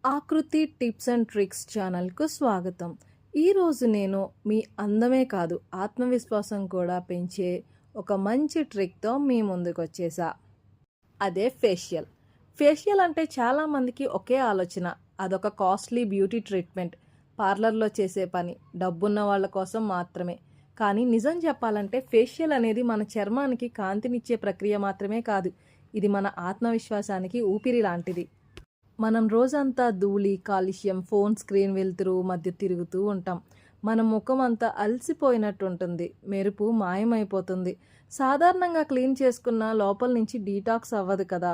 ఆకృతి tips and tricks ఛానల్కు స్వాగతం. ఈరోజు నేను మీ అందమే కాదు ఆత్మవిశ్వాసం కూడా పెంచే ఒక మంచి ట్రిక్తో మీ ముందుకు వచ్చేసా. అదే ఫేషియల్. ఫేషియల్ అంటే చాలామందికి ఒకే ఆలోచన, అదొక కాస్ట్లీ బ్యూటీ ట్రీట్మెంట్, పార్లర్లో చేసే పని, డబ్బున్న వాళ్ళ కోసం మాత్రమే. కానీ నిజం చెప్పాలంటే ఫేషియల్ అనేది మన చర్మానికి కాంతినిచ్చే ప్రక్రియ మాత్రమే కాదు, ఇది మన ఆత్మవిశ్వాసానికి ఊపిరి లాంటిది. మనం రోజంతా ధూళి, కాలుష్యం, ఫోన్ స్క్రీన్ వెలుతురు మధ్య తిరుగుతూ ఉంటాం. మన ముఖం అంతా అలసిపోయినట్టు ఉంటుంది, మెరుపు మాయమైపోతుంది. సాధారణంగా క్లీన్ చేసుకున్న లోపల నుంచి డీటాక్స్ అవ్వదు కదా.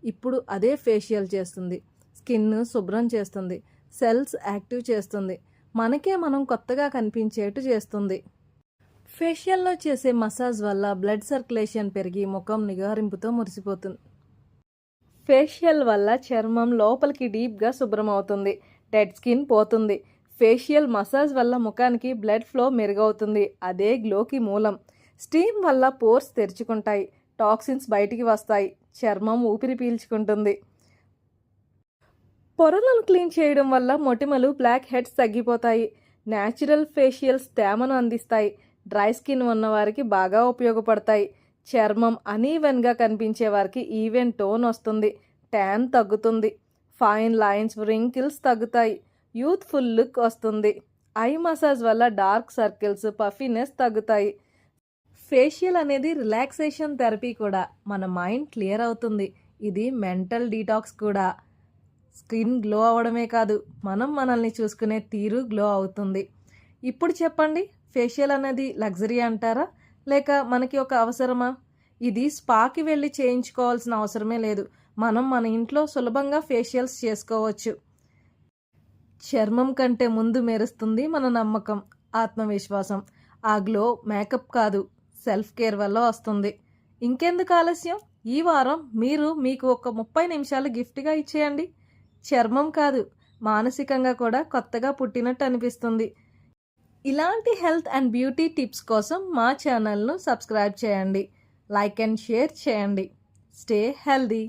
ఇప్పుడు అదే ఫేషియల్ చేస్తుంది. స్కిన్ శుభ్రం చేస్తుంది, సెల్స్ యాక్టివ్ చేస్తుంది, మనకే మనం కొత్తగా కనిపించేట్టు చేస్తుంది. ఫేషియల్లో చేసే మసాజ్ వల్ల బ్లడ్ సర్క్యులేషన్ పెరిగి ముఖం నిగారింపుతో మురిసిపోతుంది. ఫేషియల్ వల్ల చర్మం లోపలికి డీప్గా శుభ్రం అవుతుంది, డెడ్ స్కిన్ పోతుంది. ఫేషియల్ మసాజ్ వల్ల ముఖానికి బ్లడ్ ఫ్లో మెరుగవుతుంది, అదే గ్లోకి మూలం. స్టీమ్ వల్ల పోర్స్ తెరుచుకుంటాయి, టాక్సిన్స్ బయటికి వస్తాయి, చర్మం ఊపిరి పీల్చుకుంటుంది. పొరలను క్లీన్ చేయడం వల్ల మొటిమలు, బ్లాక్ హెడ్స్ తగ్గిపోతాయి. న్యాచురల్ ఫేషియల్స్ తేమను అందిస్తాయి, డ్రై స్కిన్ ఉన్నవారికి బాగా ఉపయోగపడతాయి. చర్మం అనీవెన్గా కనిపించే వారికి ఈవెన్ టోన్ వస్తుంది, ట్యాన్ తగ్గుతుంది, ఫైన్ లైన్స్, రింకిల్స్ తగ్గుతాయి, యూత్ఫుల్ లుక్ వస్తుంది. ఐ మసాజ్ వల్ల డార్క్ సర్కిల్స్, పఫీనెస్ తగ్గుతాయి. ఫేషియల్ అనేది రిలాక్సేషన్ థెరపీ కూడా, మన మైండ్ క్లియర్ అవుతుంది. ఇది మెంటల్ డీటాక్స్ కూడా. స్కిన్ గ్లో అవ్వడమే కాదు, మనం మనల్ని చూసుకునే తీరు గ్లో అవుతుంది. ఇప్పుడు చెప్పండి, ఫేషియల్ అనేది లగ్జరీ అంటారా, లేక మనకి ఒక అవసరమా? ఇది స్పాకి వెళ్ళి చేయించుకోవాల్సిన అవసరమే లేదు, మనం మన ఇంట్లో సులభంగా ఫేషియల్స్ చేసుకోవచ్చు. చర్మం కంటే ముందు మెరుస్తుంది మన నమ్మకం, ఆత్మవిశ్వాసం. ఆ గ్లో మేకప్ కాదు, సెల్ఫ్ కేర్ వల్ల వస్తుంది. ఇంకెందుకు ఆలస్యం, ఈ వారం మీకు ఒక 30 నిమిషాలు గిఫ్ట్గా ఇచ్చేయండి. చర్మం కాదు, మానసికంగా కూడా కొత్తగా పుట్టినట్టు అనిపిస్తుంది. ఇలాంటి హెల్త్ అండ్ బ్యూటీ టిప్స్ కోసం మా ఛానల్ను సబ్స్క్రైబ్ చేయండి, లైక్ అండ్ షేర్ చేయండి. Stay healthy.